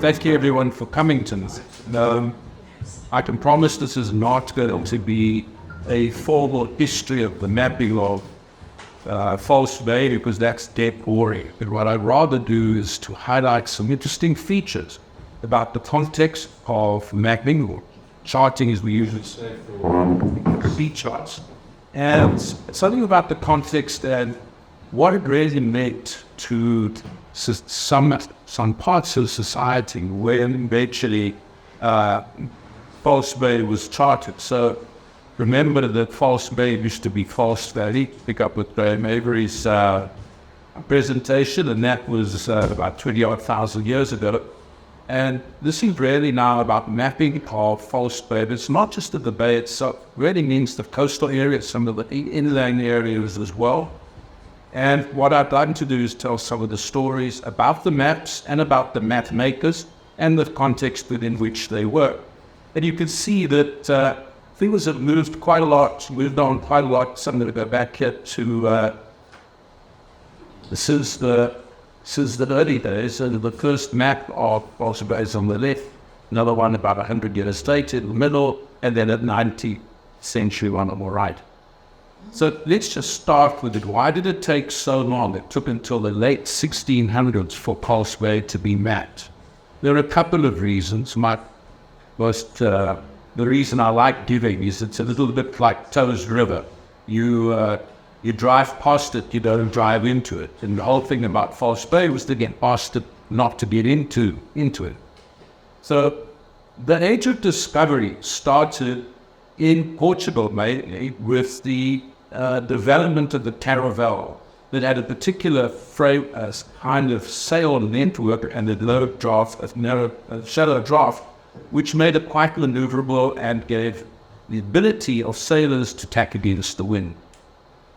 thank you everyone for coming tonight. I can promise this is not going to be a formal history of the mapping of False Bay, because that's dead boring. But what I'd rather do is to highlight some interesting features about the context of mapping, or charting as we usually say for sea charts, and something about the context and what it really meant to some parts of society when eventually False Bay was charted. So remember that False Bay used to be False Valley. Pick up with Graham Avery's presentation, and that was about 20-odd thousand years ago. And this is really now about mapping of False Bay. But it's not just the bay itself. It really means the coastal areas, some of the inland areas as well. And what I'd like to do is tell some of the stories about the maps and about the map makers and the context within which they work. And you can see that things have moved quite a lot, moved on quite a lot. So I'm going to go back here to since the early days. And the first map of False Bay is on the left, another one about 100 years later in the middle, and then a 19th century one on the right. So let's just start with it. Why did it take so long? It took until the late 1600s for False Bay to be mapped. There are a couple of reasons. The reason I like giving is it's a little bit like Toes River. You drive past it, you don't drive into it. And the whole thing about False Bay was to get past it, not to get into it. So the age of discovery started in Portugal, mainly with the development of the caravel that had a particular kind of sail network and a low draft, a shallow draft, which made it quite maneuverable and gave the ability of sailors to tack against the wind.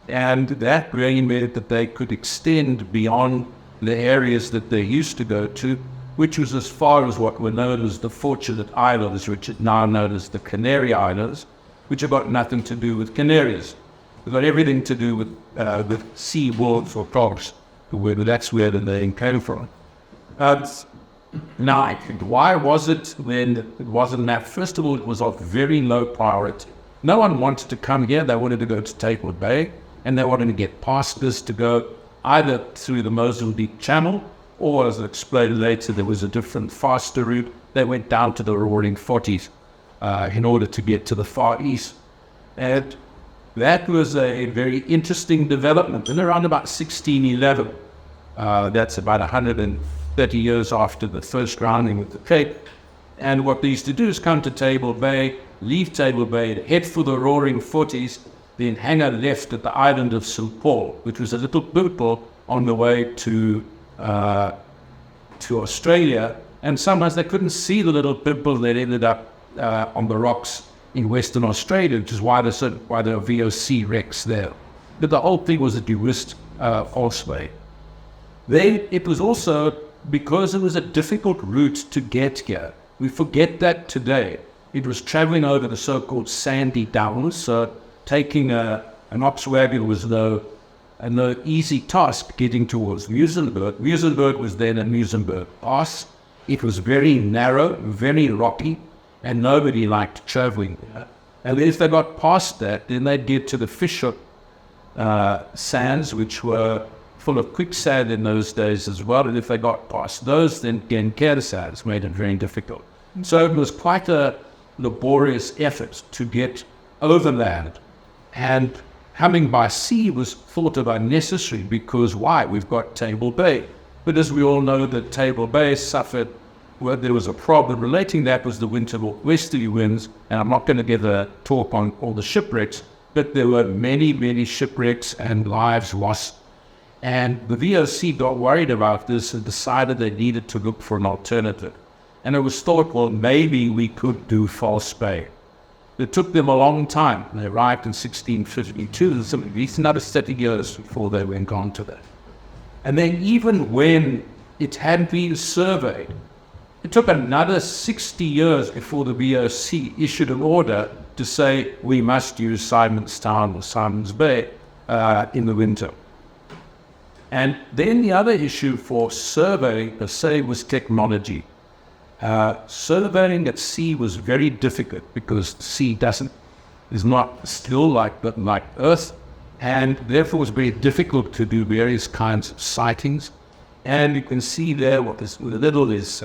And that really meant that they could extend beyond the areas that they used to go to, which was as far as what were known as the Fortunate Islands, which are now known as the Canary Islands, which have got nothing to do with Canaries. They've got everything to do with sea wolves or frogs. That's where the name came from. Now, why was it when it wasn't mapped? First of all, it was of very low priority. No one wanted to come here. They wanted to go to Table Bay, and they wanted to get past this to go either through the Mozambique Channel, or, as I explained later, there was a different, faster route. They went down to the Roaring Forties in order to get to the Far East. And that was a very interesting development. And around about 1611, that's about 130 years after the first grounding with the Cape. And what they used to do is come to Table Bay, leave Table Bay, head for the Roaring Forties, then hang a left at the island of St. Paul, which was a little pimple on the way to Australia. And sometimes they couldn't see the little pimple that ended up on the rocks in Western Australia, which is why there are VOC wrecks there. But the whole thing was a de-risked False Bay. Then it was also because it was a difficult route to get here. We forget that today. It was traveling over the so-called sandy downs, so taking an ox wagon was no easy task getting towards Muizenberg. Muizenberg was then a Muizenberg Pass. It was very narrow, very rocky, and nobody liked traveling there. And if they got past that, then they'd get to the Fisher sands, which were full of quicksand in those days as well. And if they got past those, then Genkere sands made it very difficult. So it was quite a laborious effort to get overland. And coming by sea was thought of unnecessary because why? We've got Table Bay. But as we all know, that Table Bay suffered, well, there was a problem relating that was the winter westerly winds. And I'm not going to give a talk on all the shipwrecks, but there were many, many shipwrecks and lives lost. And the VOC got worried about this and decided they needed to look for an alternative. And it was thought, well, maybe we could do False Bay. It took them a long time. They arrived in 1652, so at least another 30 years before they went on to that. And then even when it had been surveyed, it took another 60 years before the VOC issued an order to say we must use Simonstown or Simons Bay in the winter. And then the other issue for surveying per se was technology. Surveying at sea was very difficult because the sea is not still like Earth, and therefore it was very difficult to do various kinds of sightings. And you can see there what this little is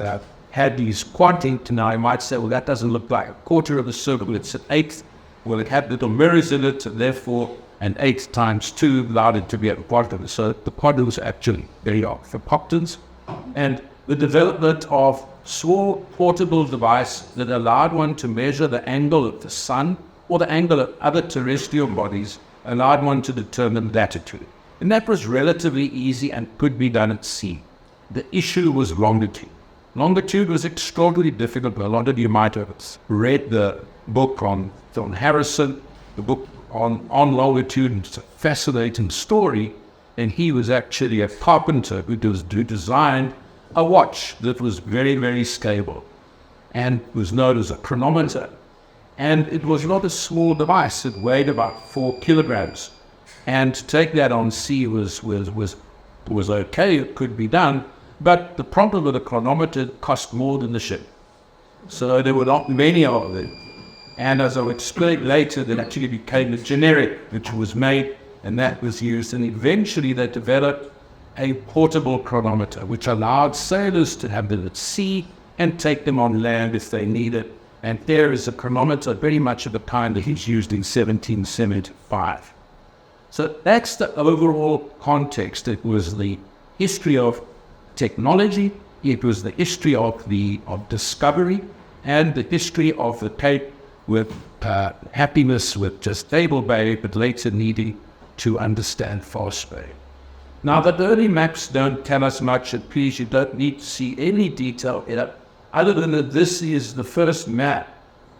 had these quadrants. Now you might say, well, that doesn't look like a quarter of a circle, it's an eighth. Well, it had little mirrors in it, and therefore an 8 times 2 allowed it to be a quadrant. So the quadrants are actually very octopoctans. And the development of small portable device that allowed one to measure the angle of the sun or the angle of other terrestrial bodies allowed one to determine latitude. And that was relatively easy and could be done at sea. The issue was longitude. Longitude was extraordinarily difficult. A lot of you might have read the book on Harrison, the book on longitude. It's a fascinating story. And he was actually a carpenter who designed a watch that was very, very stable and was known as a chronometer. And it was not a small device. It weighed about 4 kilograms. And to take that on sea was okay. It could be done. But the problem with the chronometer cost more than the ship. So there were not many of them. And as I'll explain later, that actually became a generic, which was made, and that was used. And eventually they developed a portable chronometer, which allowed sailors to have them at sea and take them on land if they needed. And there is a chronometer very much of the kind that is used in 1775. So that's the overall context. It was the history of technology, it was the history of discovery, and the history of the Cape with happiness with just Table Bay, but later needing to understand False Bay. Now, the early maps don't tell us much, and please, you don't need to see any detail in it, other than that this is the first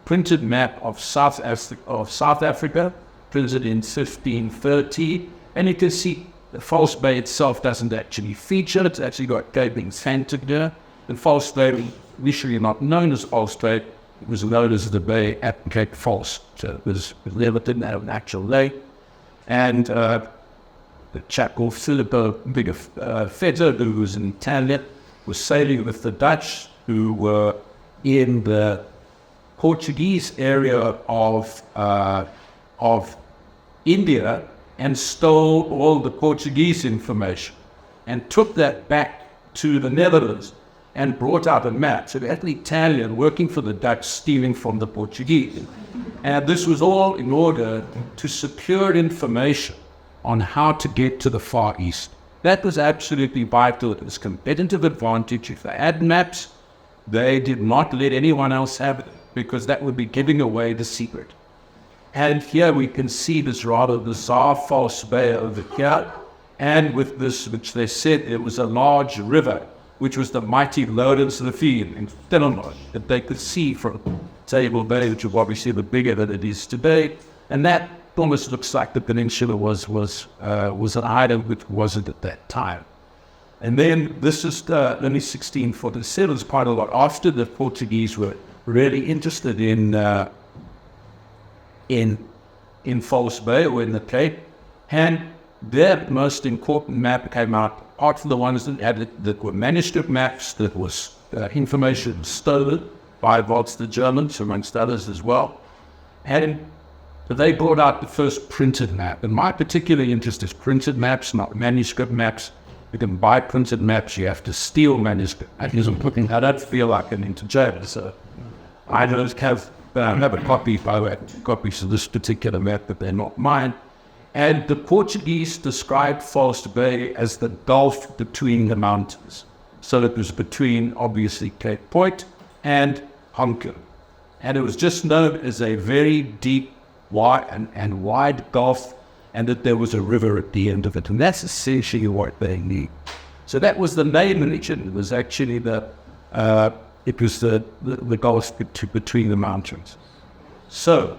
printed map of South Africa, printed in 1530, and you can see the False Bay itself doesn't actually feature. It's actually got Cape Infanta there. And False Bay, initially not known as False Bay, it was known as the Bay at Cape False. So it never didn't have an actual name. And the chap called Filippo Fedder, who was an Italian, was sailing with the Dutch, who were in the Portuguese area of India, and stole all the Portuguese information and took that back to the Netherlands and brought out a map. So we had an Italian working for the Dutch stealing from the Portuguese. And this was all in order to secure information on how to get to the Far East. That was absolutely vital. It was competitive advantage. If they had maps, they did not let anyone else have it because that would be giving away the secret. And here we can see this rather bizarre False Bay over here. And with this, which they said it was a large river, which was the mighty Lowlands Ravine in Stellenbosch, that they could see from Table Bay, which is obviously the bigger than it is today. And that almost looks like the peninsula was an island which wasn't at that time. And then this is only 1647, it's quite a lot after the Portuguese were really interested in False Bay or in the Cape, and their most important map came out, apart from the ones that were manuscript maps, that was information stolen by the Germans, amongst others as well. And they brought out the first printed map. And my particular interest is printed maps, not manuscript maps. You can buy printed maps, you have to steal manuscript. I don't feel like an into jail, so I don't have a copy, copies of this particular map, but they're not mine. And the Portuguese described False Bay as the gulf between the mountains. So it was between, obviously, Cape Point and Hong Kong. And it was just known as a very deep, wide gulf, and that there was a river at the end of it. And that's essentially what they need. So that was the name of it. It was actually the gulf between the mountains. So,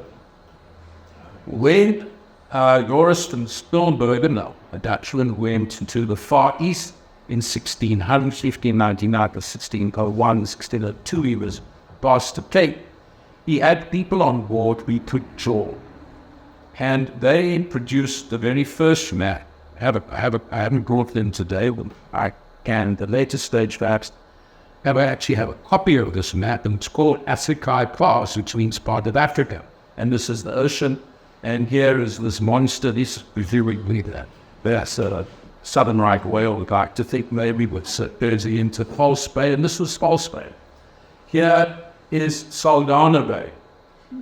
when Joris and Spielbergen, a Dutchman, went into the Far East in 1599 to 1601, 1602, he was past the Cape. He had people on board we could draw. And they produced the very first map. I haven't brought them today, but I can, the later stage perhaps. And I actually have a copy of this map, and it's called Africa Pass, which means part of Africa. And this is the ocean, and here is this monster. This is presumably that's a southern right whale. We'd like to think maybe with Jersey into False Bay, and this was False Bay. Here is Saldanha Bay,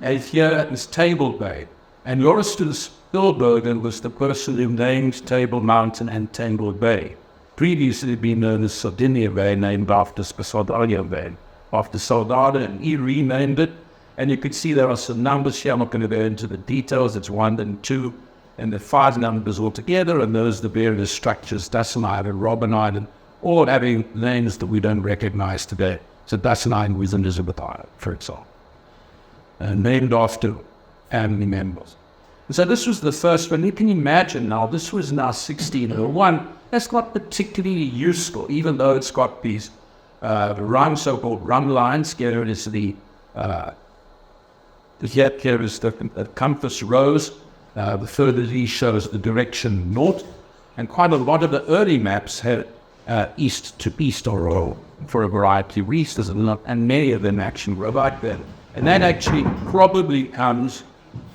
and here is Table Bay. And Joris Spielbergen was the person who named Table Mountain and Table Bay. Previously been known as Sardinia Bay, named after Saldanha Bay, after Saldanha, and he renamed it. And you can see there are some numbers here. I'm not going to go into the details. It's 1 and 2, and the 5 numbers all together, and those are the various structures, Dustin Island, Robben Island, all having names that we don't recognize today. So Dustin Island was Elizabeth Island, for example, named after family members. And so this was the first one. You can imagine now, this was now 1601. That's not particularly useful, even though it's got these so-called run lines. Here is here is the compass rose. The further east shows the direction north. And quite a lot of the early maps had east to east or for a variety of reasons, and many of them actually were like that. And that actually probably comes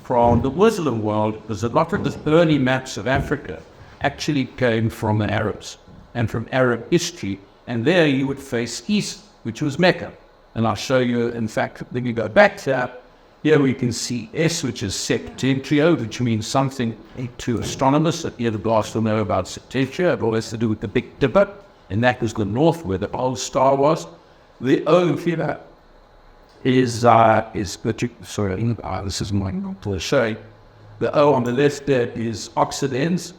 from the Muslim world, because a lot of the early maps of Africa actually came from the Arabs and from Arab history, and there you would face east, which was Mecca. And I'll show you, in fact, then you go back there, here we can see S, which is Septentrio, which means something to astronomers that the other guys will know about Septentrio. It all has to do with the Big Dipper, and that was the north where the old star was. The O here is this is my cliche. The O on the left there is Occidens,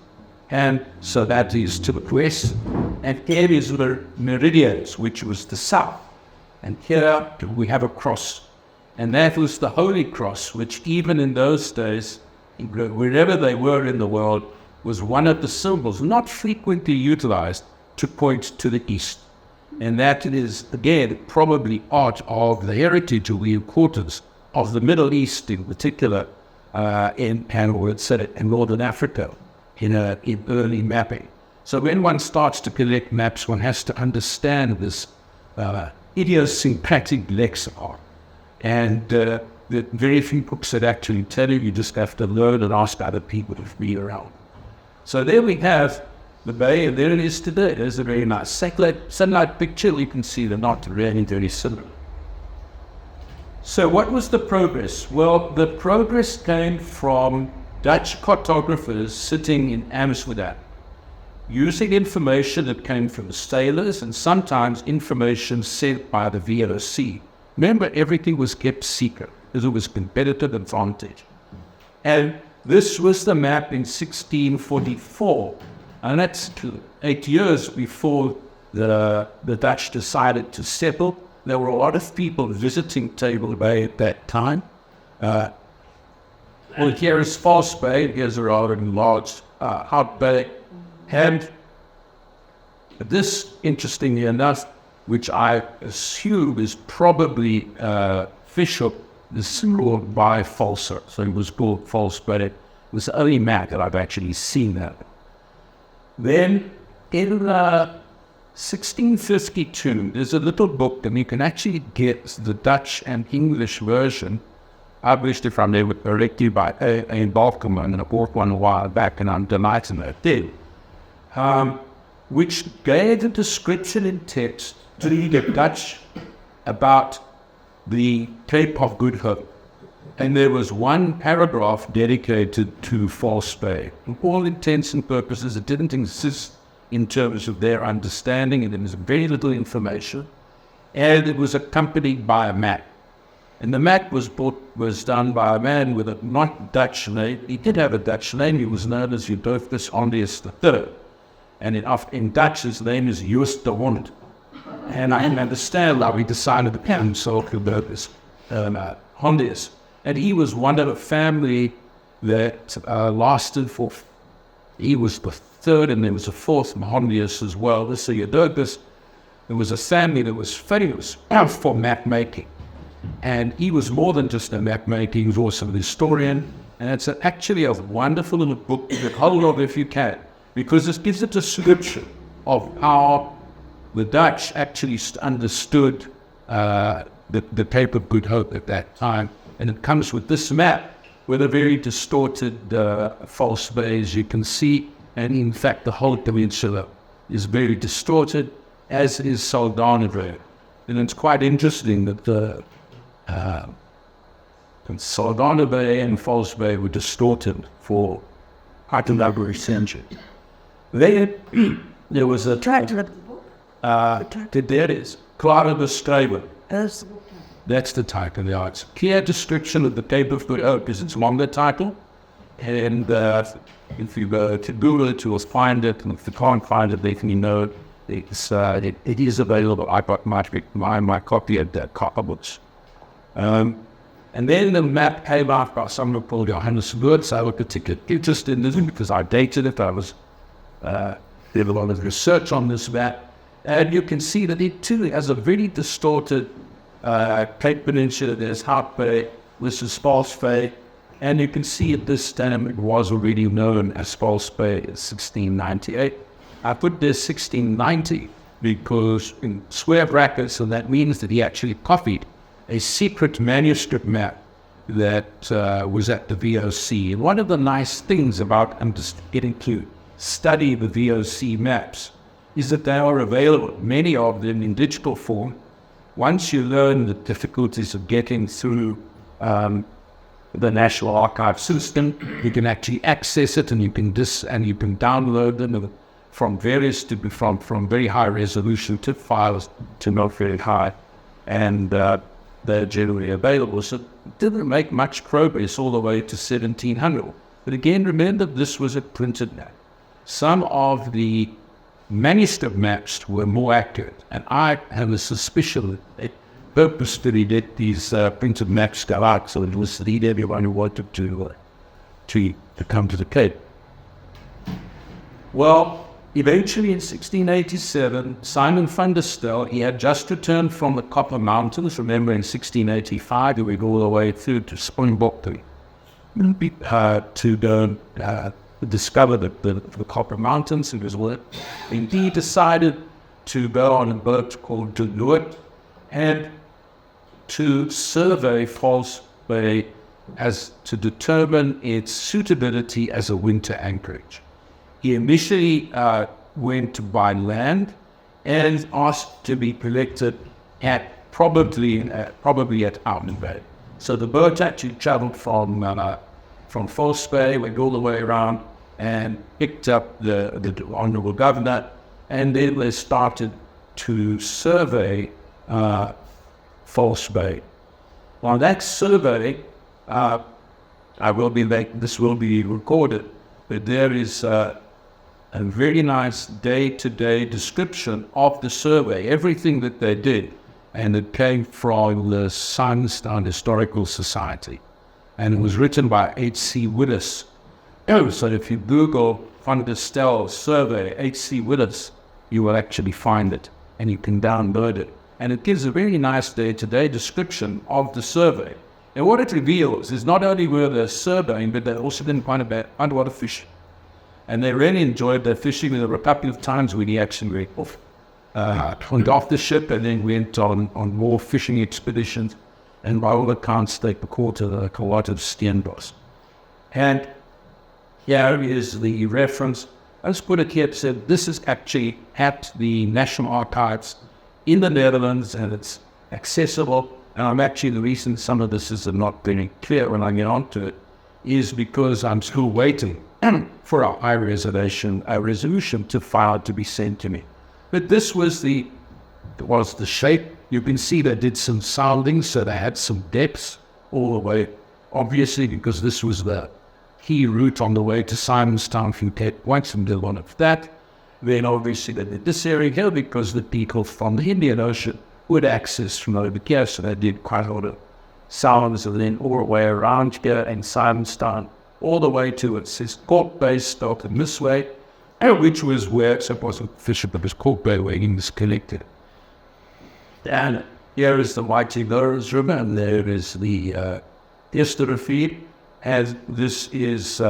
and so that is to the west. And here is the meridians, which was the south. And here we have a cross. And that was the Holy Cross, which even in those days, wherever they were in the world, was one of the symbols, not frequently utilized, to point to the east. And that is, again, probably part of the heritage or the importance of the Middle East in particular, in Northern Africa, in early mapping. So when one starts to collect maps, one has to understand this idiosyncratic lexicon. And the very few books that actually tell you just have to learn and ask other people to be around. So there we have the bay, and there it is today. There's a very nice sunlight picture. You can see they're not really very similar. So what was the progress? Well, the progress came from Dutch cartographers sitting in Amsterdam, using information that came from sailors and sometimes information sent by the VOC. Remember, everything was kept secret because it was competitive advantage. And this was the map in 1644. And that's 8 years before the Dutch decided to settle. There were a lot of people visiting Table Bay at that time. Well, here is False Bay. Here's a rather large hot bay. And this, interestingly enough, which I assume is probably Bishop, is called by Falser. So it was called False, but it was the only map that I've actually seen that. Then in 1652, there's a little book, and you can actually get the Dutch and English version, published, if I'm there correctly, by A. Balkman, and I bought one a while back, and I'm delighted that I did, which gave a description in text to the Dutch about the Cape of Good Hope. And there was one paragraph dedicated to False Bay. For all intents and purposes, it didn't exist in terms of their understanding, and there was very little information. And it was accompanied by a map. And the map was done by a man with a not Dutch name. He did have a Dutch name. He was known as Judovicus Hondius III. And in Dutch, his name is Joost de Hond. And I can understand how he decided to call himself Judovicus Hondius. And he was one of a family that lasted for, he was the third, and there was a fourth, Hondius as well. This is Judovicus. There was a family that was famous for map making. And he was more than just a map maker, he was also a historian. And it's actually a wonderful little book you can hold on if you can, because it gives a description of how the Dutch actually understood the Cape of Good Hope at that time, and it comes with this map with a very distorted false bay, as you can see, and in fact the whole peninsula is very distorted, as is Saldanha. And it's quite interesting that the Saldanha Bay and False Bay were distorted for quite a number of centuries. Then there was a there it is, Clara de Streven. That's the title. The arts. Clear description of the Cape of Good Hope is its longer title, and if you go to Google it, you'll find it. And if you can't find it, let me know. It is available. I got my copy at that Copperbooks. And then the map came out by someone called Johannes Wurtz. I was particularly interested in this because I dated it. I was did a lot of research on this map, and you can see that it too has a very distorted Cape Peninsula. There's Hout Bay, this is False Bay, and you can see at this time it was already known as False Bay in 1698. I put this 1690 because in square brackets, so that means that he actually copied a secret manuscript map that was at the VOC. And one of the nice things about getting to study the VOC maps is that they are available, many of them in digital form. Once you learn the difficulties of getting through the National Archive system, you can actually access it, and you can download them from from very high resolution to files to not very high, and they're generally available. So it didn't make much progress all the way to 1700. But again, remember, this was a printed map. Some of the manuscript maps were more accurate, and I have a suspicion that they purposely let these printed maps go out so it was lead everyone who wanted to come to the Cape. Well, eventually in 1687, Simon van der Stel, he had just returned from the Copper Mountains. Remember, in 1685, he went all the way through to Springbok to go discover the Copper Mountains and his work. And he decided to go on a boat called De Noort and to survey False Bay to determine its suitability as a winter anchorage. He initially went by land and asked to be collected at probably at Ouden Bay. So the boat actually traveled from False Bay, went all the way around and picked up the Honourable Governor, and then they started to survey False Bay. On that survey, this will be recorded, but there is a very nice day-to-day description of the survey, everything that they did, and it came from the Simonstown Historical Society, and it was written by H.C. Willis. So if you Google Van der Stel survey H.C. Willis, you will actually find it, and you can download it. And it gives a very nice day-to-day description of the survey. And what it reveals is not only were they surveying, but they also did quite a lot of fishing. And they really enjoyed their fishing. There were a couple of times when he actually went off the ship and then went on more fishing expeditions. And by all accounts, they caught a lot of steenbos. And here is the reference. I just put it here, it said this is actually at the National Archives in the Netherlands, and it's accessible. And the reason some of this is not very clear when I get onto it is because I'm still waiting for a high resolution to file to be sent to me. But this was the shape. You can see they did some soundings, so they had some depths all the way, obviously, because this was the key route on the way to Simonstown from Cape Point, and did one of that. Then obviously they did this area here because the people from the Indian Ocean would access from over here, so they did quite a lot of sounds, and then all the way around here in Simonstown, all the way to it says Cork Bay started this way, which was where it wasn't fishing, but it was Cork Bay where he was collected. And here is the Mighty Lawrence River, and there is the Esterrivier, and this is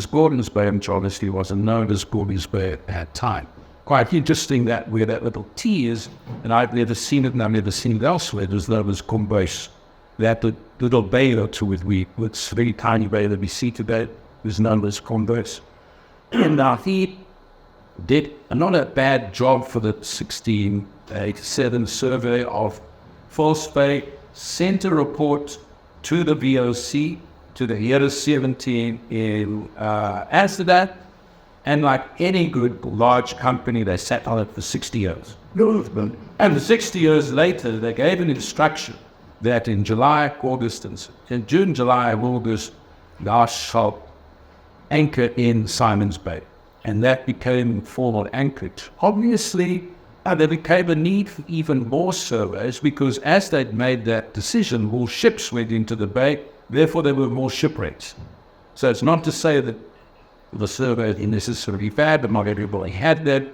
Gordon's Bay, which obviously wasn't known as Gordon's Bay at that time. quite interesting that where that little T is, and I've never seen it and I've never seen it elsewhere, there's those Kombuis. That little bay or two it's a very tiny bay that we see today is known as Kombuis. And he did not a bad job for the 1687 survey of False Bay, sent a report to the VOC, to the year 17 in Amsterdam, and like any good large company, they sat on it for 60 years. And 60 years later, they gave an instruction that in July, August, and in June, July, August, thou shalt anchor in Simon's Bay. And that became formal anchorage. Obviously, there became a need for even more surveys because as they'd made that decision, more ships went into the bay, therefore there were more shipwrecks. So it's not to say that the survey is necessarily bad, but not everybody had that.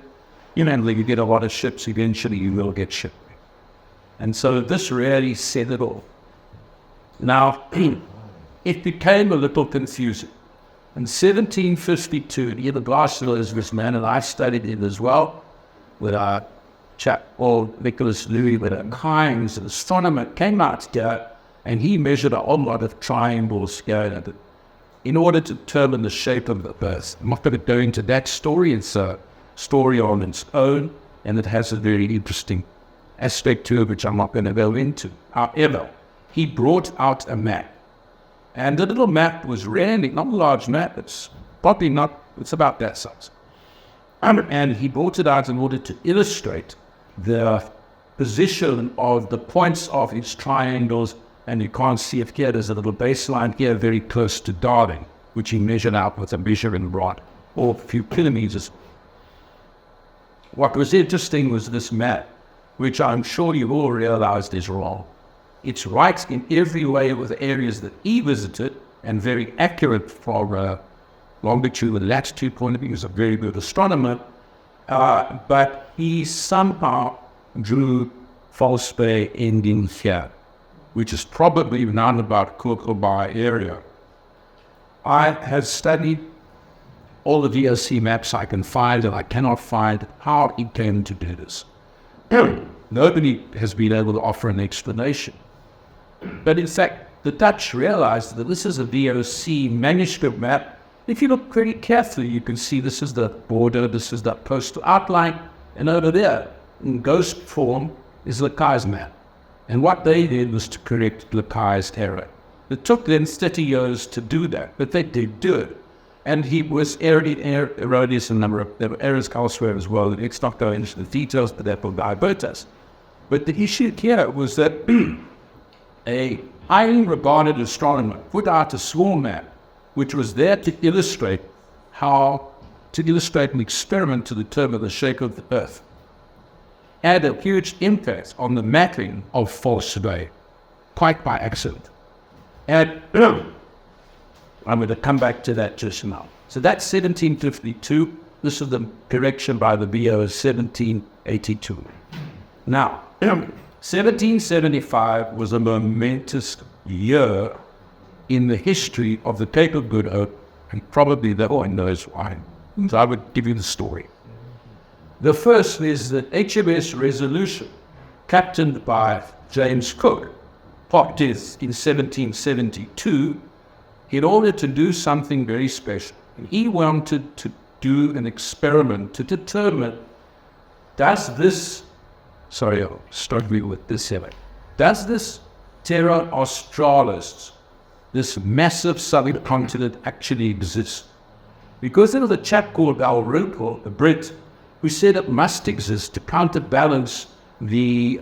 And you get a lot of ships, eventually you will get shipwrecked. And so this really set it off. Now, it became a little confusing. In 1752, Neil Glasgow is this man, and I studied it as well, with our chap called Nicholas Louis, with a Kynes, an astronomer, came out here, and he measured a whole lot of triangles here in order to determine the shape of the Earth. I'm not going to go into that story. It's a story on its own, and it has a very interesting aspect to it, which I'm not going to go into. However, he brought out a map. And the little map was really not a large map. It's probably not, it's about that size. And he brought it out in order to illustrate the position of the points of its triangles. And you can't see it here. There's a little baseline here very close to Darwin, which he measured out with a measuring rod, or a few kilometers. What was interesting was this map, which I'm sure you all realized is wrong. It's right in every way with the areas that he visited and very accurate from a longitude and latitude point of view. He's a very good astronomer, but he somehow drew False Bay ending here, which is probably around about Kokelbai area. I have studied all the VOC maps I can find, and I cannot find how he came to do this. Nobody has been able to offer an explanation. But in fact, the Dutch realized that this is a VOC manuscript map. If you look pretty carefully, you can see this is the border, this is the postal outline, and over there, in ghost form, is Lakai's map. And what they did was to correct Lakai's error. It took them 30 years to do that, but they did do it. And he was erroneous in a number of, there were errors elsewhere as well. Let's not go into the details, but that will divert us. But the issue here was that a highly regarded astronomer put out a small map, which was there to illustrate an experiment to determine the shape of the Earth. Had a huge impact on the mapping of False Bay, quite by accident. And I'm going to come back to that just now. So that's 1752. This is the correction by the BO is 1782. Now, 1775 was a momentous year in the history of the Cape of Good Hope, and probably the one knows why. So I would give you the story. The first is the HMS Resolution, captained by James Cook, docked in 1772 in order to do something very special. He wanted to do an experiment to determine, does this Terra Australis, this massive southern continent, actually exist? Because there was a chap called Dalrymple, a Brit, who said it must exist to counterbalance the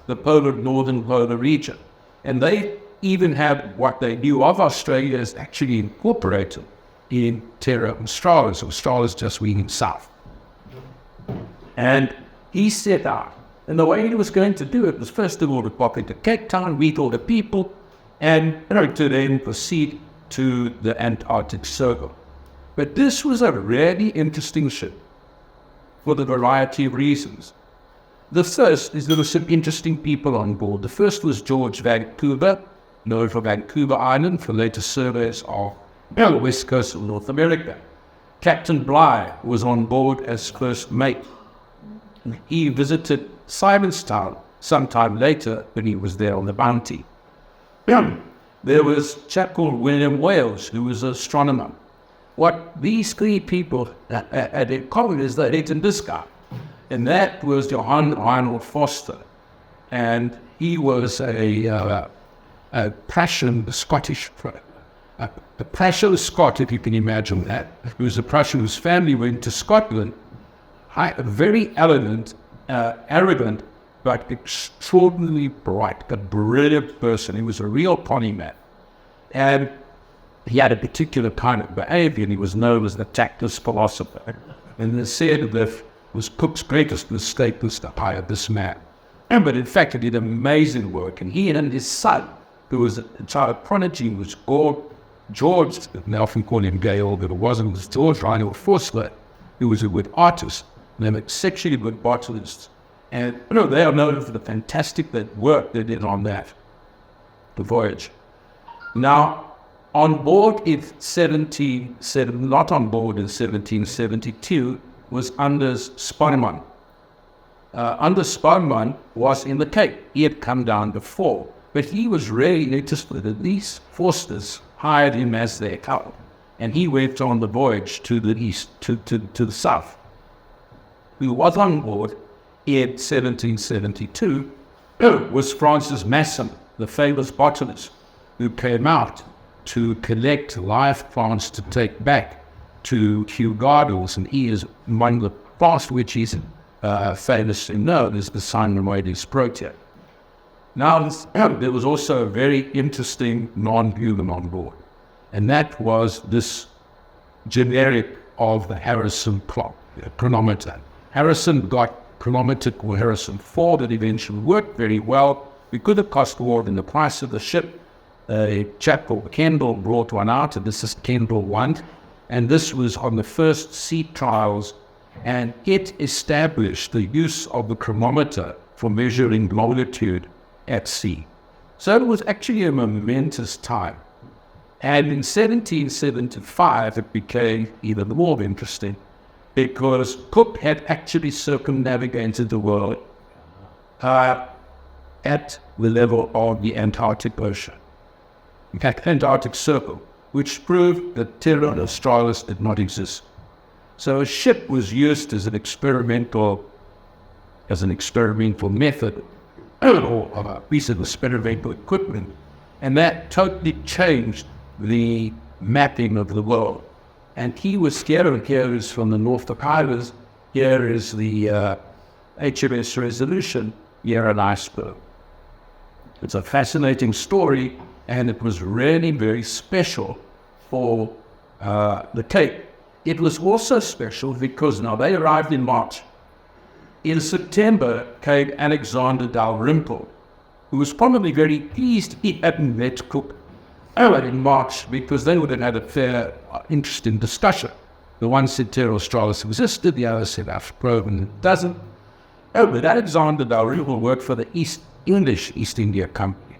northern polar region. And they even had what they knew of Australia as actually incorporated in Terra Australis. Australis just leaning south. And he set out. And the way he was going to do it was first of all to pop into Cape Town, meet all the people, and to then proceed to the Antarctic Circle. But this was a really interesting ship for the variety of reasons. The first is there were some interesting people on board. The first was George Vancouver, known for Vancouver Island for later surveys of the west coast of North America. Captain Bligh was on board as first mate. He visited Simonstown sometime later when he was there on the Bounty. There was a chap called William Wales, who was an astronomer. What these three people had in common is they hated this guy, and that was Johann Arnold Foster. And he was a Prussian Scottish, a Prussian Scot, if you can imagine that. He was a Prussian whose family went to Scotland. A very elegant, arrogant, but extraordinarily bright, a brilliant person. He was a real polymath. And he had a particular kind of behavior, and he was known as the tactless philosopher. And they said that it was Cook's greatest mistake was to hire this man. But in fact, he did amazing work. And he and his son, who was a child prodigy, was George, they often call him Gale, but it wasn't, it was George Reinhold Forster, who was a good artist. And they were exceptionally good botanists. And they are known for the fantastic work they did on the voyage. Now, on board in not on board in 1772, was Anders Spannemann. Anders Spannemann was in the Cape. He had come down before, but he was really interested in these Forsters hired him as their couple, and he went on the voyage to the east, to the south. Who was on board in 1772 was Francis Masson, the famous botanist, who came out to collect live plants to take back to Kew Gardens, and he is among the plants which he's famously known as the Simon Wadley's protea. Now, there was also a very interesting non-human on board, and that was this generic of the Harrison clock, the chronometer. Harrison got chronometer called Harrison 4 that eventually worked very well. We could have cost more than the price of the ship. A chap called Kendall brought one out, and this is Kendall 1, and this was on the first sea trials, and it established the use of the chronometer for measuring longitude at sea. So it was actually a momentous time. And in 1775, it became even more interesting because Cook had actually circumnavigated the world at the level of the Antarctic Ocean. In fact, Antarctic Circle, which proved that Terra Australis did not exist. So a ship was used as an experimental method, or a piece of experimental equipment, and that totally changed the mapping of the world. And here is from the Norfolk Islands, here is the HMS Resolution, here an iceberg. It's a fascinating story, and it was really very special for the Cape. It was also special because now they arrived in March. In September came Alexander Dalrymple, who was probably very pleased he hadn't met Cook in March, because they would have had a fair, interesting discussion. The one said Terra Australis existed, the other said proven it doesn't. But Alexander Dalrymple worked for the English East India Company.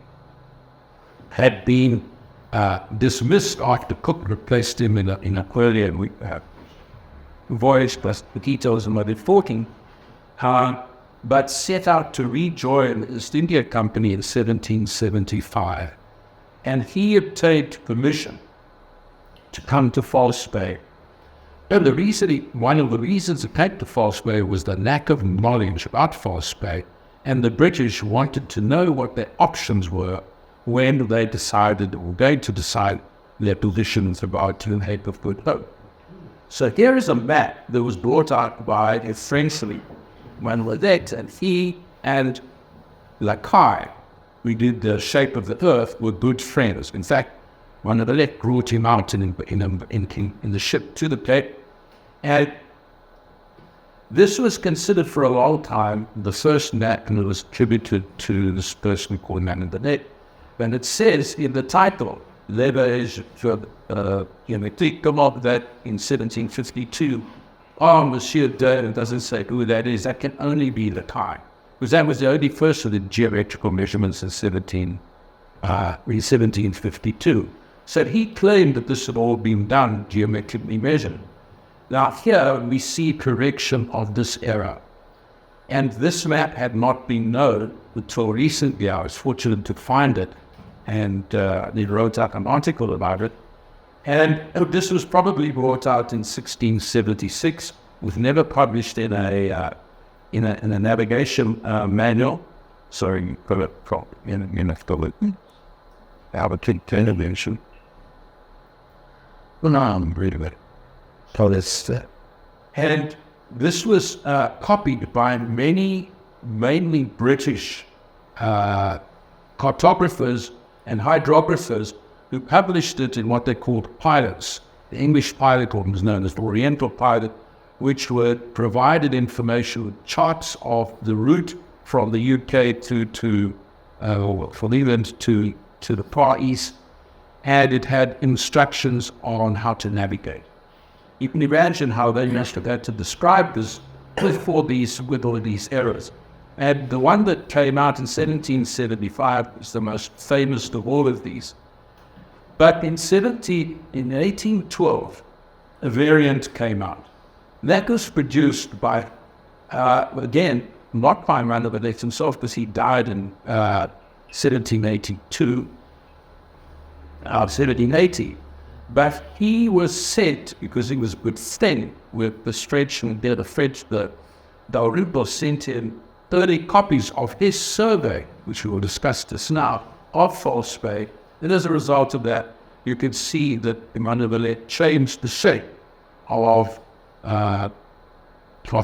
Had been dismissed after Cook replaced him in an earlier voyage, plus the details of my 14. But set out to rejoin the East India Company in 1775. And he obtained permission to come to False Bay. And one of the reasons he came to False Bay was the lack of knowledge about False Bay, and the British wanted to know what their options were when they were going to decide their positions about the Cape of Good Hope. So here is a map that was brought out by a Frenchman, Manouillet, and he and Lacaille, we did the shape of the Earth, were good friends. In fact, Manouillet brought him out in the ship to the Cape, and this was considered for a long time the first map, and it was attributed to this person called Manouillet. And it says in the title, L'Éveil Géométrique, that in 1752. Oh, Monsieur Dern doesn't say who that is. That can only be Lacaille, because that was the only first of the geometrical measurements in 1752. So he claimed that this had all been done geometrically measured. Now here we see correction of this error. And this map had not been known until recently. I was fortunate to find it, and they wrote out an article about it. And this was probably brought out in 1676. It was never published in a navigation manual. Sorry, you put it from in a television. Well, no, I'm reading it. So this, and this was copied by many, mainly British cartographers and hydrographers who published it in what they called pilots. The English pilot was known as the Oriental pilot, which would provided information with charts of the route from the UK from England to the Far East, and it had instructions on how to navigate. You can imagine how they must have had to describe this with all these errors. And the one that came out in 1775 is the most famous of all of these. But in 1812, a variant came out. That was produced by, again, not by Randolph himself, because he died in 1780. But he was sent, because he was good friend with the French, the Dalrymple sent in 30 copies of his survey, which we will discuss this now, of False Bay. And as a result of that, you can see that Emmanuel changed the shape of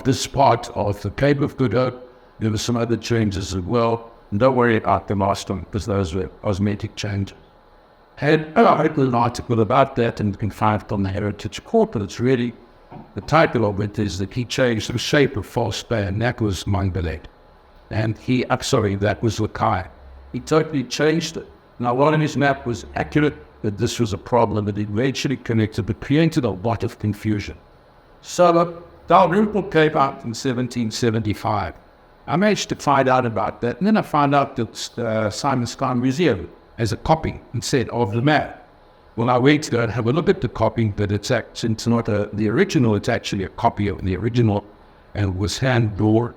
this part of the Cape of Good Hope. There were some other changes as well. And don't worry about the last one, because those were cosmetic changes. And I wrote an article about that, and you can find it on the Heritage Court, but it's really, the title of it is that he changed the shape of False Bay, and that was Mangbelet. And that was Lakai. He totally changed it. Now, a lot of his map was accurate, but this was a problem that eventually connected, but created a lot of confusion. So Dalrymple came out in 1775. I managed to find out about that, and then I found out that Simon Sky Museum has a copy instead of the map. Well, I went to go and have a look at the copy, but it's not the original, it's actually a copy of the original, and it was hand-drawn.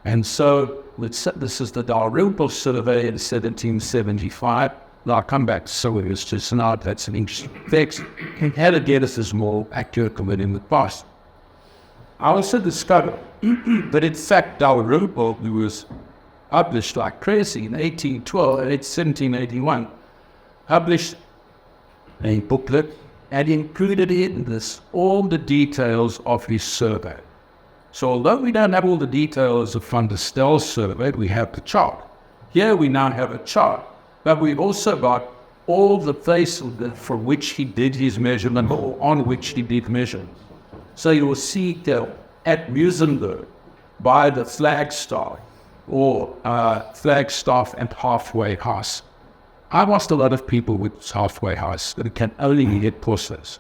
And so this is the Dalrymple survey in 1775. Now I'll come back to some of this just now. That's an interesting text. And how to get us as more accurate than in the past. I also discovered that in fact Dalrymple, who was published like crazy in 1781, published a booklet and included in this all the details of his survey. So although we don't have all the details of Van der Stel's survey, we have the chart. Here we now have a chart, but we've also got all the places from which he did his measurement or on which he did measurements. So you will see that at Muizenberg, by the Flagstaff, or Flagstaff and Halfway House. I lost a lot of people with Halfway House that can only get posters.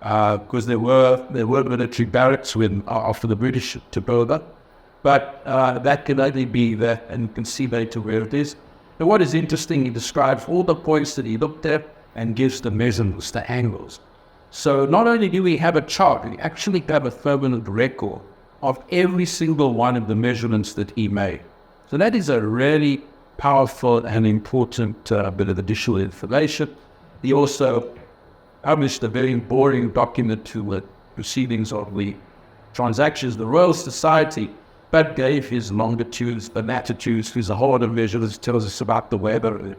Because there were military barracks after the British took over, but that can only be there, and you can see later where it is. And what is interesting, he describes all the points that he looked at and gives the measurements, the angles. So not only do we have a chart, we actually have a permanent record of every single one of the measurements that he made. So that is a really powerful and important bit of additional information. He also published a very boring document to the proceedings of the transactions of the Royal Society, but gave his longitudes, the latitudes, his whole other measurements, tells us about the weather.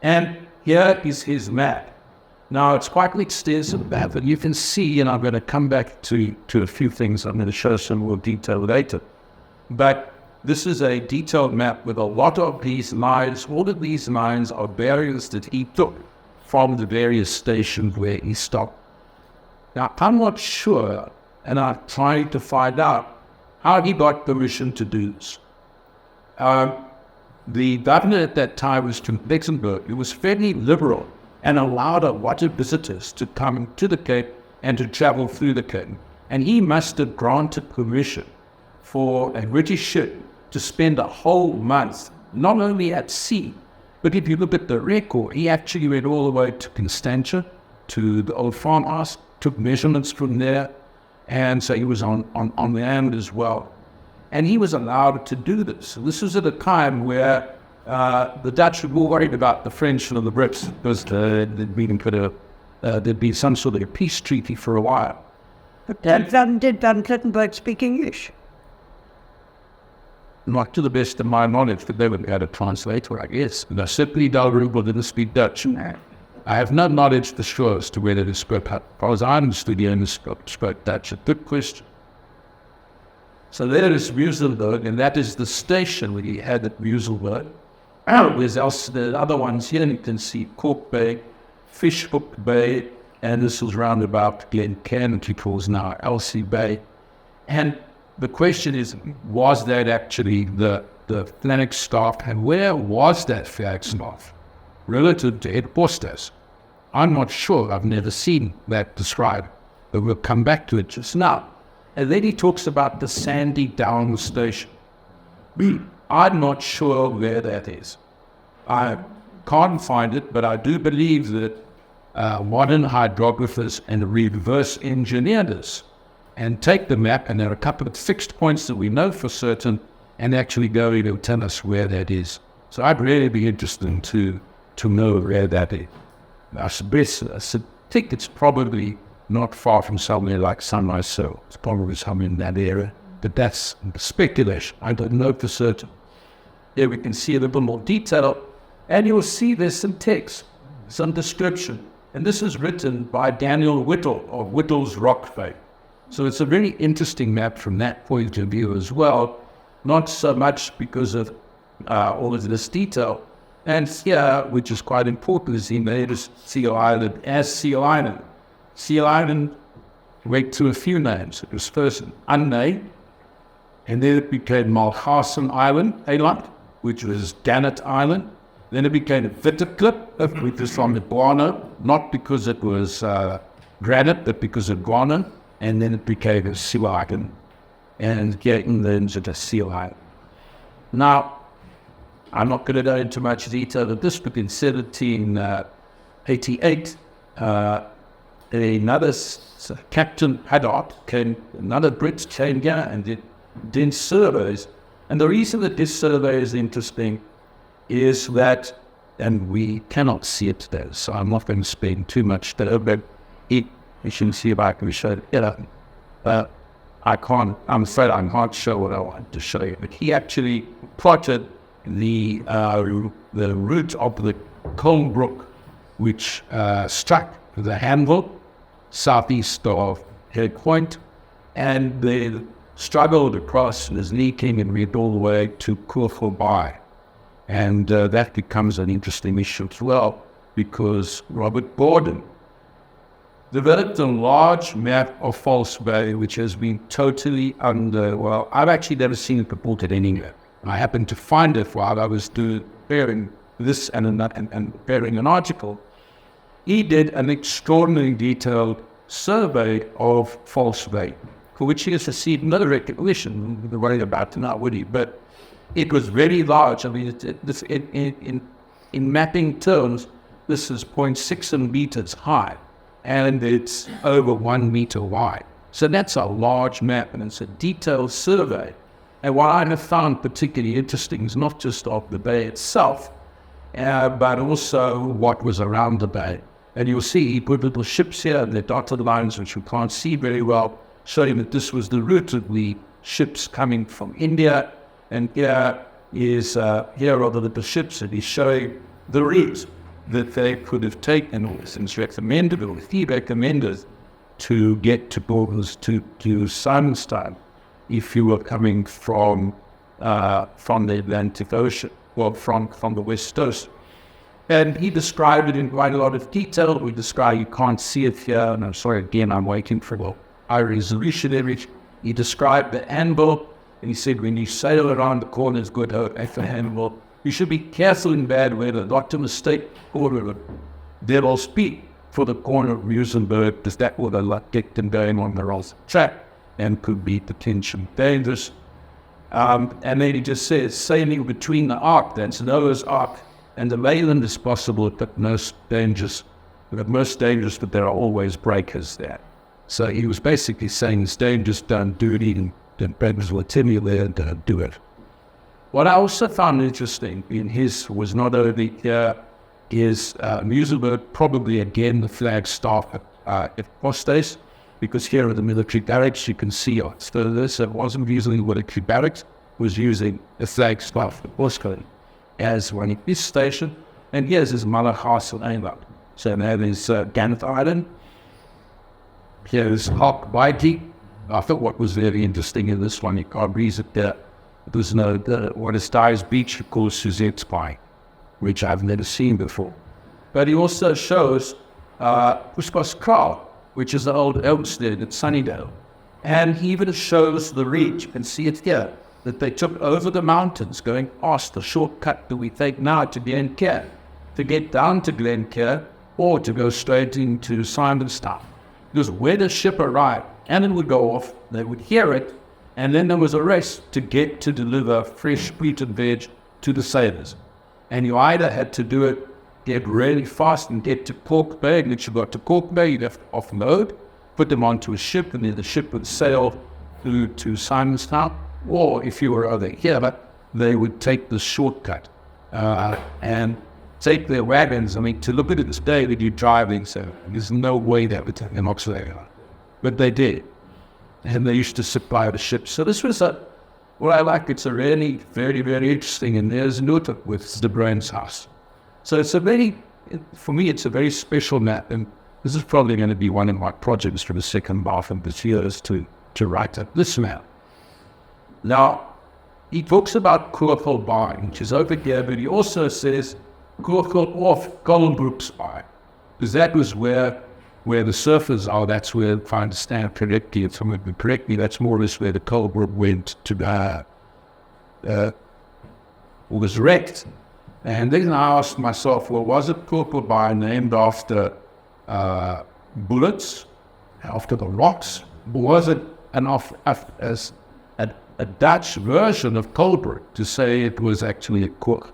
And here is his map. Now, it's quite an extensive map, and you can see, and I'm going to come back to a few things. I'm going to show some more detail later. But this is a detailed map with a lot of these lines. All of these lines are bearings that he took from the various stations where he stopped. Now, I'm not sure, and I'm trying to find out how he got permission to do this. The governor at that time was to Luxembourg. He was fairly liberal and allowed a lot of visitors to come to the Cape and to travel through the Cape. And he must have granted permission for a British ship to spend a whole month, not only at sea, but if you look at the record, he actually went all the way to Constantia, to the old farmhouse, took measurements from there, and so he was on land as well. And he was allowed to do this. This was at a time where the Dutch were more worried about the French and the Brits because there'd been some sort of peace treaty for a while. Did Van Clyttenburg speak English? Not to the best of my knowledge, but they would have had a translator, I guess. And certainly Dalrymple didn't speak Dutch. No. I have no knowledge for sure as to whether they spoke. As far as I understood, he only spoke Dutch. A good question. So there is Muizenberg, and that is the station we had at Muizenberg. There's also the other ones here. You can see Cork Bay, Fishhook Bay, and this is round about Glencairn, which he calls now Elsie Bay. And the question is, was that actually the Flagstaff, and where was that Flagstaff relative to Ed Bostas? I'm not sure. I've never seen that described, but we'll come back to it just now. And then he talks about the Sandy Downs Station. I'm not sure where that is. I can't find it, but I do believe that modern hydrographers and reverse engineer this and take the map, and there are a couple of fixed points that we know for certain, and actually go in and tell us where that is. So I'd really be interested to know where that is. I think it's probably not far from somewhere like Sunrise Circle. It's probably somewhere in that area, but that's speculation. I don't know for certain. Here we can see a little more detail, and you'll see there's some text, some description. And this is written by Daniel Whittle of Whittle's Rock Bay. So it's a very interesting map from that point of view as well, not so much because of all of this detail. And here, which is quite important, is he made Seal Island as Seal Island. Seal Island went through a few names. It was first unnamed, and then it became Malgarsen Island, which was Gannet Island. Then it became Witteklip, which is from the guano, not because it was granite, but because of guano. And then it became a Seal Island, and getting into the Seal Island. Now, I'm not going to go into much detail of this, but in 1788, another Captain Haddock another Brit came here and did surveys. And the reason that this survey is interesting is that, and we cannot see it today, so I'm not going to spend too much time, but you should see if I can show it. I'm afraid I can't show what I want to show you. But he actually plotted the route of the Colnbrook, which struck the Handle, southeast of Head Point, and they struggled across this leaking and went all the way to Kurfel Bay. And that becomes an interesting issue as well, because Robert Borden developed a large map of False Bay, which has been totally I've actually never seen it reported anywhere. I happened to find it while I was preparing this and preparing an article. He did an extraordinarily detailed survey of False Bay, for which he has received no recognition, the way about it now, would he? But it was very large. I mean, in mapping terms, this is 0.6 meters high, and it's over 1 meter wide. So that's a large map, and it's a detailed survey. And what I have found particularly interesting is not just of the bay itself, but also what was around the bay. And you'll see he put little ships here, and the dotted lines, which you can't see very well, showing that this was the route of the ships coming from India. And here are the little ships, and he's showing the route that they could have taken, or since recommended, or he recommended, to get to Borders to Simonstown, if you were coming from the Atlantic Ocean, or from the West Coast. And he described it in quite a lot of detail. You can't see it here, and I'm sorry, again, I'm waiting for the high resolution image. He described the anvil, and he said, when you sail around the corners, good hope, at the anvil, you should be careful in bad weather, not to mistake corner of Devil's Peak for the corner of Muizenberg, because that would have get them going on the wrong track and could be potentially dangerous. And then he just says, sailing between the Ark, that's Noah's Ark, and the mainland is possible, but most dangerous. the most dangerous, but there are always breakers there. So he was basically saying it's dangerous, don't do it, and the breakers will tell you there, don't do it. What I also found interesting in his was not only his Muizenberg, probably again the flagstaff at Postes, because here at the military barracks you can see so this it wasn't using military barracks, was using the flagstaff at Postes as one of his station, and here's his Malachas Island. So that is Gannet Island. Here's Hawk Biting. I thought what was very interesting in this one, you can't read it there. There's no, what is Dyer's Beach, of course, Suzette's Pie, which I've never seen before. But he also shows Puskas Kraal, which is the old Elmstead at Sunnydale. And he even shows the reach, you can see it here, that they took over the mountains, going past the shortcut that we take now to Glencairn, to get down to Glencairn, or to go straight into Simonstown. Because when a ship arrived, and it would go off, they would hear it, and then there was a race to get to deliver fresh wheat and veg to the sailors. And you either had to do it, get really fast and get to Cork Bay, and if you got to Cork Bay, you'd have to offload, put them onto a ship, and then the ship would sail through to Simonstown. Or if you were over here, they would take the shortcut and take their wagons. I mean, to look at it this day, that you're driving, so there's no way that would take an Oxford. But they did. And they used to sit by the ship. So this was what I like, it's a really very, very interesting, and there's Nutuk with the Brand's house. So it's for me, it's a very special map, and this is probably going to be one of my projects for the second half of this year is to write up this map. Now, he talks about Koorgel Bay, which is over here, but he also says Koorgel off Collenbrook's Bay, because that was where the surfers are. That's where, if I understand correctly, if I remember correctly, that's more or less where the Colebrook went to, was wrecked. And then I asked myself, well, was it Koorgel Bay named after bullets, after the rocks, or was it a Dutch version of Colebrook to say it was actually a Koorg?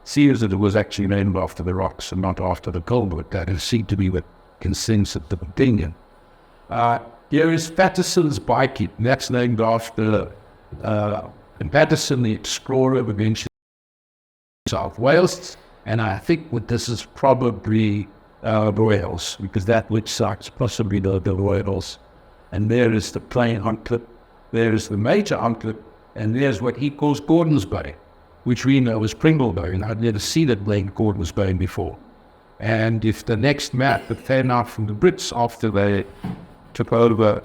Seems that it was actually named after the rocks and not after the Colebrook. That it seemed to be what consensus at the beginning. Here is Patterson's Biking. That's named after Patterson, the explorer of eventually South Wales. And I think this is probably Royals, because that which sucks possibly the Royals. And there is the plain Huntcliffe, there is the major Huntcliffe, and there's what he calls Gordon's Bay, which we know as Pringle Bay, and I'd never seen it named Gordon's Bay before. And if the next map that came out from the Brits after they took over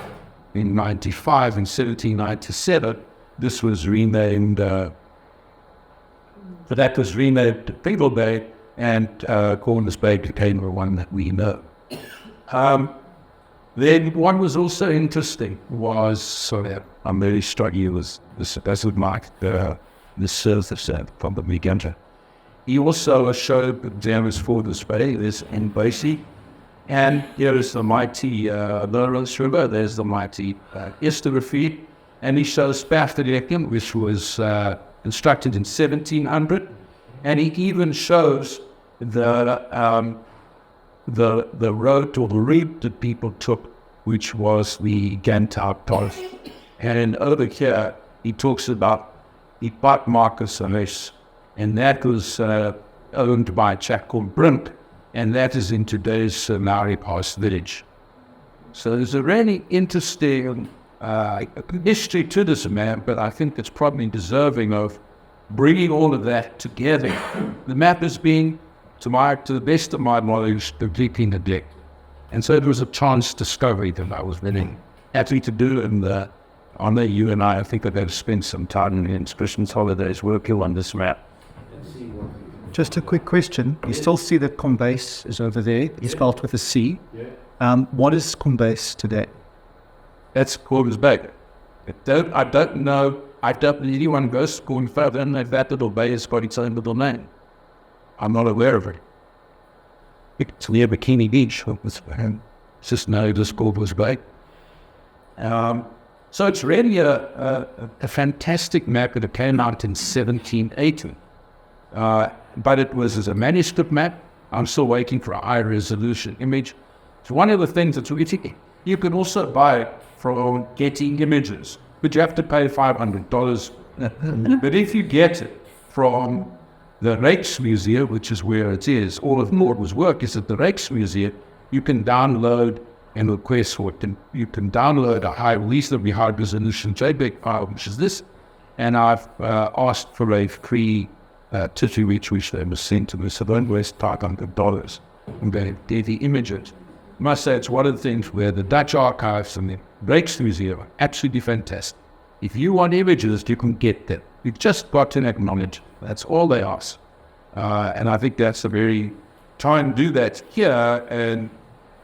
in 95 and 1797, this was renamed, but that was renamed to Pringle Bay, and Gordon's Bay became the one that we know. Then what was also interesting was, so that I'm very struggling with this, that's what marked the surface from the beginning. He also showed examples for this bay. There's Mbasi, and here is the mighty Lawrence River. There's the mighty Esterrefiet, and he shows Spafferdeken, which was constructed in 1700, and he even shows the road or the route that people took, which was the Gantar Torf. And over here, he talks about the Bart Marcus Ares, and that was owned by a chap called Brink, and that is in today's Maori Pass village. So there's a really interesting history to this map, but I think it's probably deserving of bringing all of that together. The map is being, to the best of my knowledge, completely neglected. And so there was a chance discovery that I was really happy to do, and I know you and I think we're going to spend some time in Christmas holidays working on this map. Just a quick question. You still see that Combase is over there. It's spelled with a C. What is Combase today? That's Gordon's Bay. I don't know. I don't know anyone goes to Gordon's Bay. I don't know if that little bay has got its own little name. I'm not aware of it. It's near Bikini Beach. It's just known as Gordon's Bay. So it's really a fantastic map that came out in 1780. But it was as a manuscript map, I'm still waiting for a high resolution image. So one of the things that's really, you can also buy it from Getty Images, but you have to pay $500. But if you get it from the Rijksmuseum, which is where it is, all of Morden's work is at the Rijksmuseum, you can download and request for it. And you can download a reasonably high resolution JPEG file, which is this. And I've asked for a free tissue which they must send to me, so don't waste $500 on Getty Images. I must say it's one of the things where the Dutch archives and the Rijksmuseum are absolutely fantastic. If you want images, you can get them. You've just got to acknowledge. That's all they ask. And I think that's a very, try and do that here, and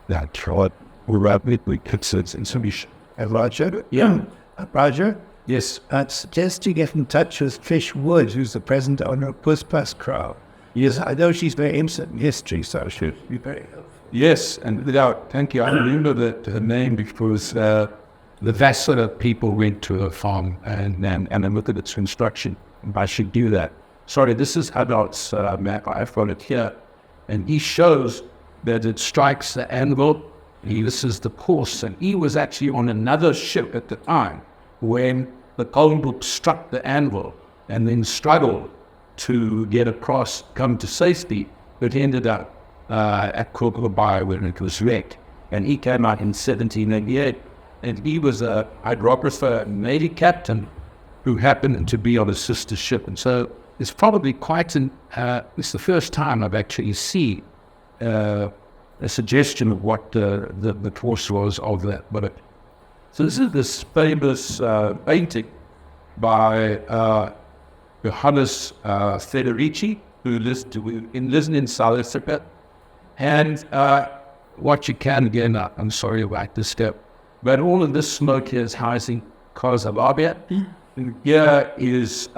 that's right. We're rapidly considered insubmission. Roger? Yeah. Roger? Yes. I'd suggest you get in touch with Trish Wood, who's the present owner of Puspas Crow. Yes. I know she's very interested in history, so she'll be very helpful. Yes, and thank you. I remember that her name because the Vassar people went to her farm and I looked at its construction. I should do that. Sorry, this is Haddar's map. I've got it here. And he shows that it strikes the anvil. This is the course. And he was actually on another ship at the time when the column struck the anvil and then struggled to get across, come to safety, but ended up at Kokobai where it was wrecked. And he came out in 1788. And he was a hydrographer and Navy captain who happened to be on a sister ship. And so it's probably it's the first time I've actually seen a suggestion of what the course was of that boat. So this is this famous painting by Johannes Federici, who lives in South Africa. And what you can, again, I'm sorry about this step, but all of this smoke here is housing Casablanca. Here is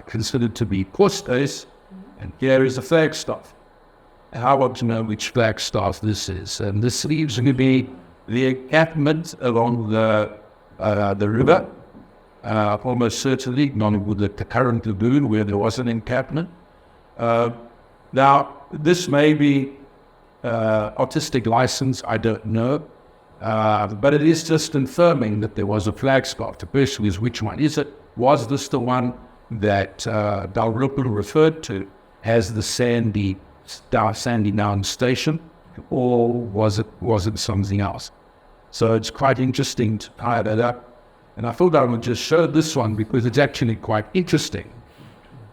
considered to be Postes, and here is a flagstaff. And I want to know which flagstaff this is. And this leaves to be the encampment along the river, almost certainly, not with the current lagoon where there was an encampment. Now, this may be artistic license, I don't know. But it is just confirming that there was a flagstaff. The question is, which one is it? Was this the one that Dalrymple referred to as the Sandy Down Station, or was it something else? So it's quite interesting to tie that up. And I thought I would just show this one because it's actually quite interesting.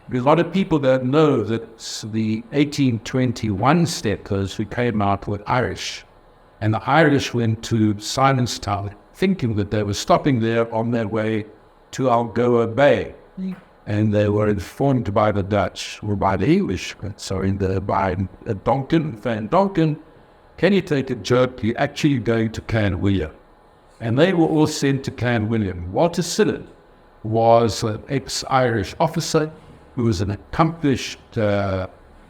Because a lot of people don't know that the 1821 steppers who came out were Irish. And the Irish went to Simonstown thinking that they were stopping there on their way to Algoa Bay. And they were informed by the Dutch, or by the English, by Donkin, Van Donkin, can you take a joke? You're actually going to Clan William. And they were all sent to Clan William. Walter Sinnott was an ex-Irish officer who was an accomplished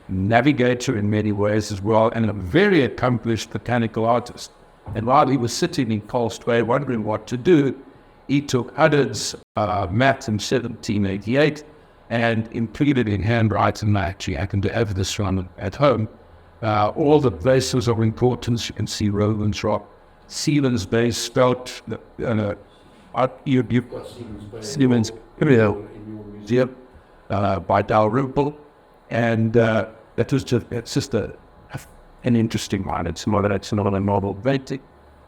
navigator in many ways as well, and a very accomplished botanical artist. And while he was sitting in Colstway wondering what to do, he took Huddard's map in 1788 and included in handwriting. I actually happen to have this one at home. All the places of importance. You can see Rowan's Rock, Sealands Bay, spelt you've got Siemens Museum by Dalrymple, and that was just an interesting one. It's not a novel painting,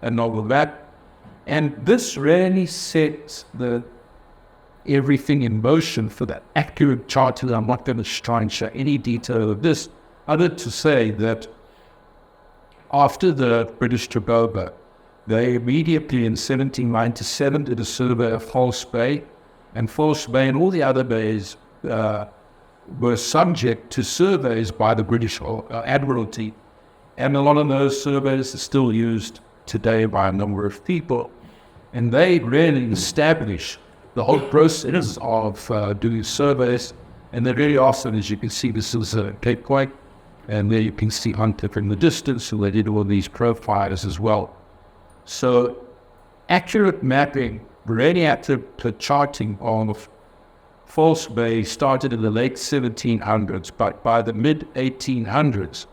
a novel map, and this really sets everything in motion for that accurate chart. I'm not going to try and show any detail of this, other to say that after the British took over, they immediately in 1797 did a survey of False Bay, and False Bay and all the other bays were subject to surveys by the British Admiralty, and a lot of those surveys are still used today by a number of people, and they really established the whole process of doing surveys. And they're very often, as you can see, this is Cape Quay, and there you can see Hunter in the distance, so they did all these profiles as well. So accurate mapping, really accurate charting of False Bay started in the late 1700s, but by the mid-1800s,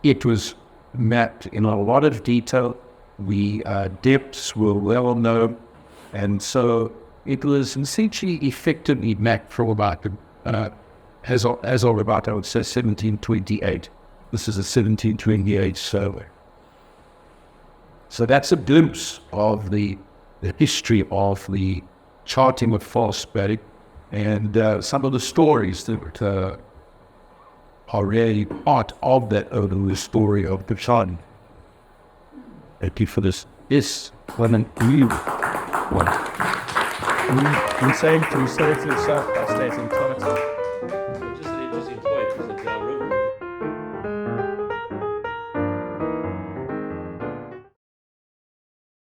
It was mapped in a lot of detail. The depths were well known, and so it was essentially effectively mapped from about as of about, I would say, 1728. This is a 1728 survey. So that's a glimpse of the history of the charting of Falseberg and some of the stories that are really part of that overall story of the charting. Thank you for this. Yes, Clement, you want. We say to yourself by stating